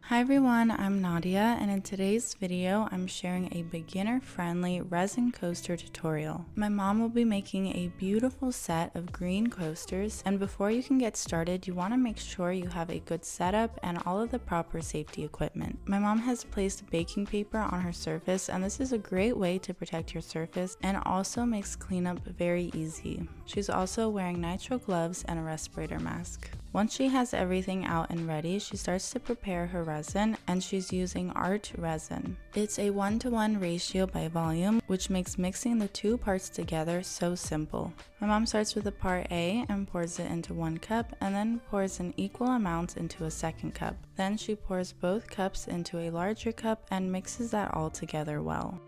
Hi everyone, I'm Nadia, and in today's video I'm sharing a beginner-friendly resin coaster tutorial. My mom will be making a beautiful set of green coasters, and before you can get started you want to make sure you have a good setup and all of the proper safety equipment. My mom has placed baking paper on her surface, and this is a great way to protect your surface and also makes cleanup very easy. She's also wearing nitrile gloves and a respirator mask. Once she has everything out and ready, she starts to prepare her resin, and she's using art resin. It's a 1-to-1 ratio by volume, which makes mixing the two parts together so simple. My mom starts with the part A and pours it into 1 cup, and then pours an equal amount into a second cup. Then she pours both cups into a larger cup and mixes that all together well.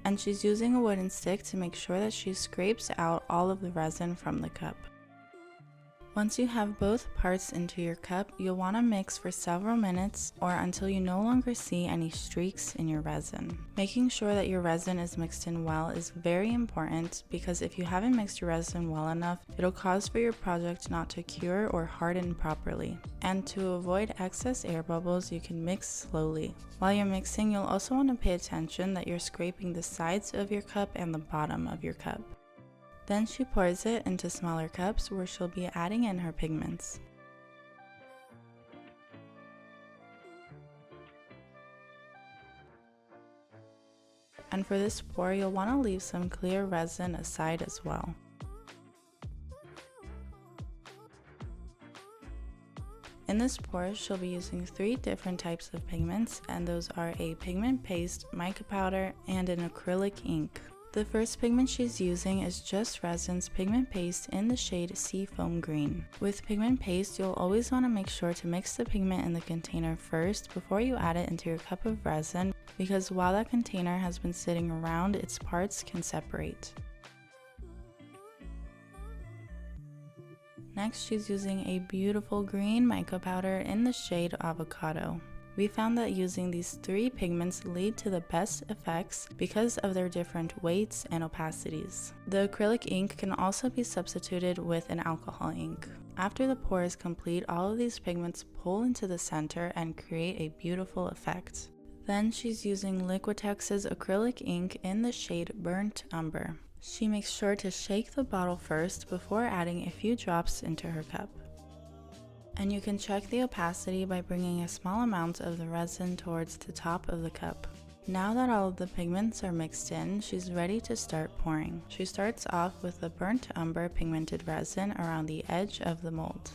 And she's using a wooden stick to make sure that she scrapes out all of the resin from the cup. Once you have both parts into your cup, you'll want to mix for several minutes or until you no longer see any streaks in your resin. Making sure that your resin is mixed in well is very important, because if you haven't mixed your resin well enough, it'll cause for your project not to cure or harden properly. And to avoid excess air bubbles, you can mix slowly. While you're mixing, you'll also want to pay attention that you're scraping the sides of your cup and the bottom of your cup. Then she pours it into smaller cups where she'll be adding in her pigments. And for this pour, you'll want to leave some clear resin aside as well. In this pour, she'll be using 3 different types of pigments, and those are a pigment paste, mica powder, and an acrylic ink. The first pigment she's using is just Resin's pigment paste in the shade Seafoam Green. With pigment paste, you'll always want to make sure to mix the pigment in the container first before you add it into your cup of resin, because while that container has been sitting around, its parts can separate. Next, she's using a beautiful green mica powder in the shade Avocado. We found that using these 3 pigments lead to the best effects because of their different weights and opacities. The acrylic ink can also be substituted with an alcohol ink. After the pour is complete, all of these pigments pull into the center and create a beautiful effect. Then she's using Liquitex's acrylic ink in the shade Burnt Umber. She makes sure to shake the bottle first before adding a few drops into her cup. And you can check the opacity by bringing a small amount of the resin towards the top of the cup. Now that all of the pigments are mixed in, she's ready to start pouring. She starts off with the Burnt Umber pigmented resin around the edge of the mold.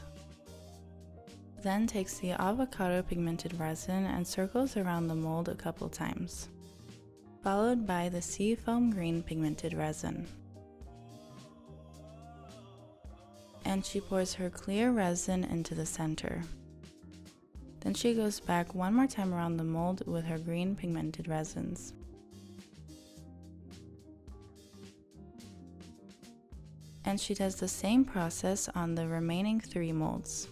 Then takes the Avocado pigmented resin and circles around the mold a couple times, followed by the Seafoam Green pigmented resin. And she pours her clear resin into the center. Then she goes back one more time around the mold with her green pigmented resins. And she does the same process on the remaining 3 molds.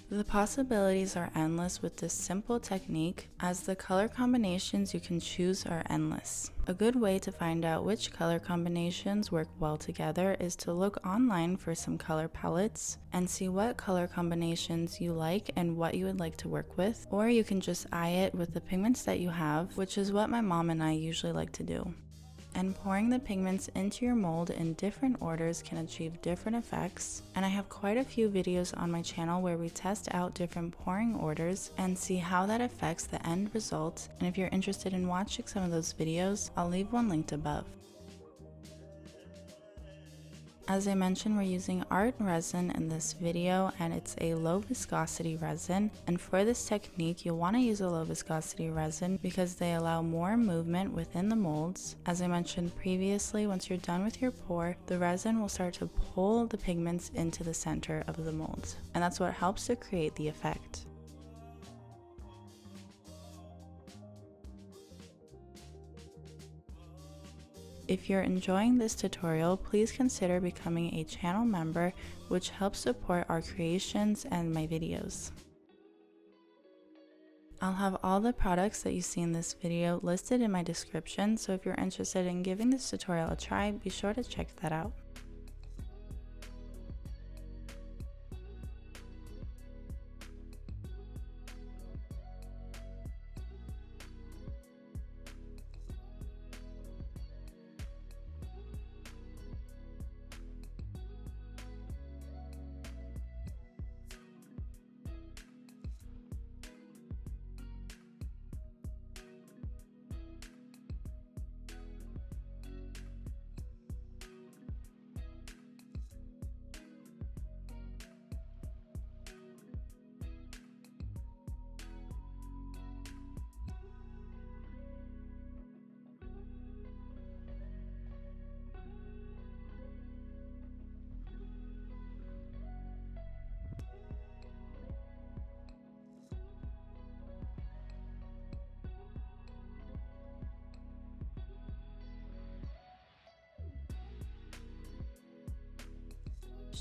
The possibilities are endless with this simple technique, as the color combinations you can choose are endless. A good way to find out which color combinations work well together is to look online for some color palettes and see what color combinations you like and what you would like to work with, or you can just eye it with the pigments that you have, which is what my mom and I usually like to do. And pouring the pigments into your mold in different orders can achieve different effects, and I have quite a few videos on my channel where we test out different pouring orders and see how that affects the end result, and if you're interested in watching some of those videos, I'll leave one linked above. As I mentioned, we're using art resin in this video, and it's a low viscosity resin, and for this technique you'll want to use a low viscosity resin because they allow more movement within the molds. As I mentioned previously, once you're done with your pour, the resin will start to pull the pigments into the center of the mold, and that's what helps to create the effect. If you're enjoying this tutorial, please consider becoming a channel member, which helps support our creations and my videos. I'll have all the products that you see in this video listed in my description, so if you're interested in giving this tutorial a try, be sure to check that out.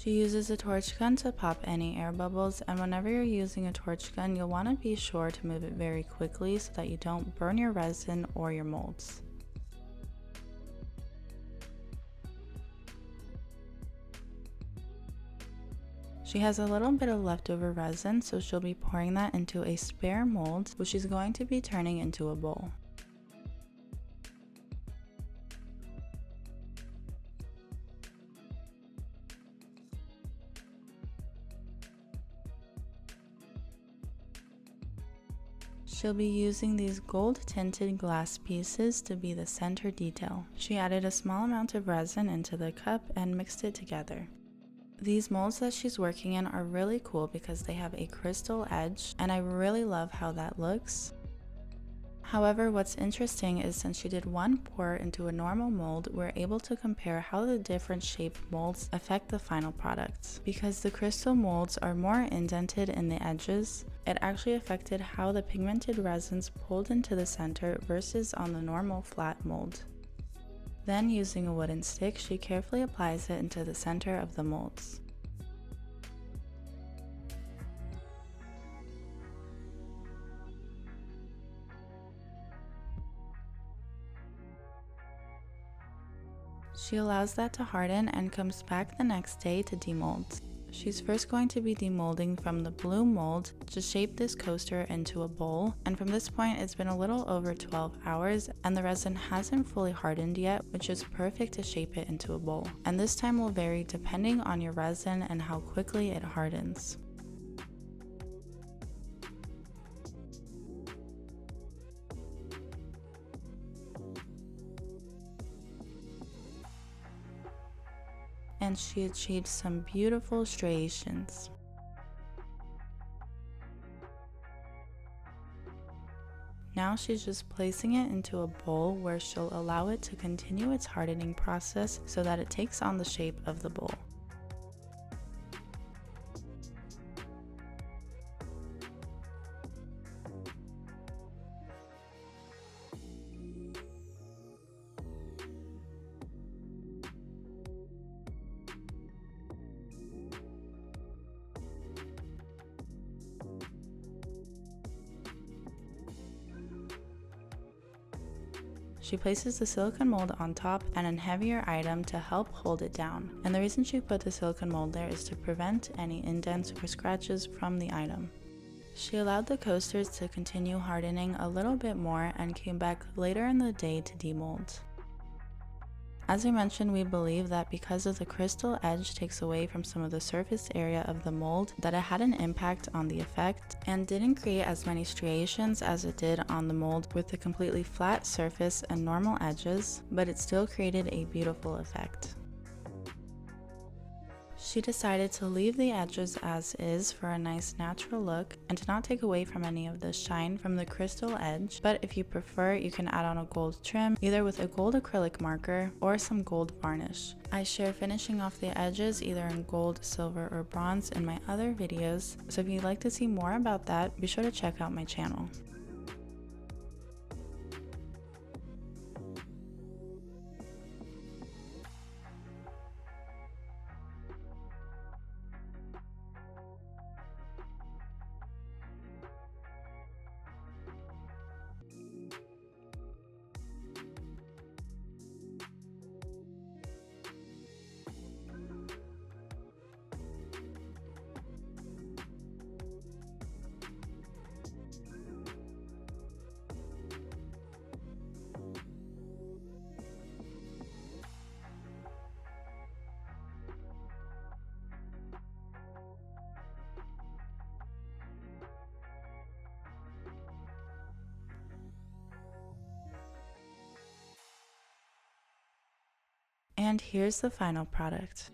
She uses a torch gun to pop any air bubbles, and whenever you're using a torch gun, you'll want to be sure to move it very quickly so that you don't burn your resin or your molds. She has a little bit of leftover resin, so she'll be pouring that into a spare mold, which she's going to be turning into a bowl. She'll be using these gold tinted glass pieces to be the center detail. She added a small amount of resin into the cup and mixed it together. These molds that she's working in are really cool because they have a crystal edge, and I really love how that looks. However, what's interesting is since she did one pour into a normal mold, we're able to compare how the different shaped molds affect the final product. Because the crystal molds are more indented in the edges, it actually affected how the pigmented resins pulled into the center versus on the normal flat mold. Then, using a wooden stick, she carefully applies it into the center of the molds. She allows that to harden and comes back the next day to demold. She's first going to be demolding from the blue mold to shape this coaster into a bowl, and from this point it's been a little over 12 hours and the resin hasn't fully hardened yet, which is perfect to shape it into a bowl. And this time will vary depending on your resin and how quickly it hardens. And she achieved some beautiful striations. Now she's just placing it into a bowl where she'll allow it to continue its hardening process so that it takes on the shape of the bowl. She places the silicone mold on top and a heavier item to help hold it down. And the reason she put the silicone mold there is to prevent any indents or scratches from the item. She allowed the coasters to continue hardening a little bit more and came back later in the day to demold. As I mentioned, we believe that because of the crystal edge takes away from some of the surface area of the mold, that it had an impact on the effect and didn't create as many striations as it did on the mold with the completely flat surface and normal edges, but it still created a beautiful effect. She decided to leave the edges as is for a nice natural look and to not take away from any of the shine from the crystal edge, but if you prefer, you can add on a gold trim, either with a gold acrylic marker or some gold varnish. I share finishing off the edges either in gold, silver, or bronze in my other videos, so if you'd like to see more about that, be sure to check out my channel. And here's the final product.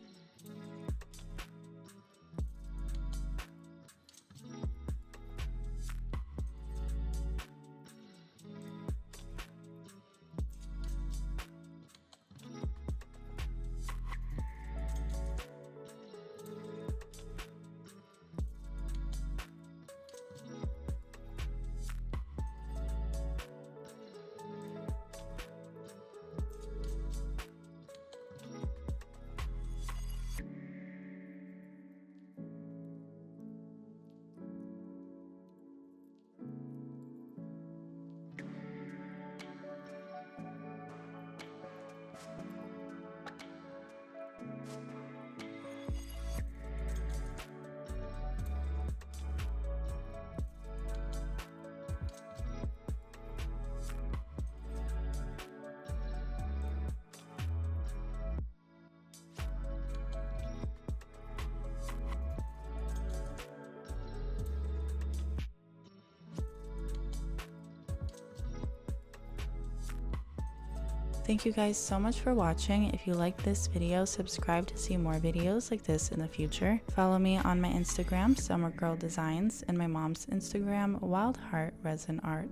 Thank you guys so much for watching. If you liked this video, subscribe to see more videos like this in the future. Follow me on my Instagram, Summer Girl Designs, and my mom's Instagram, Wild Heart Resin Art.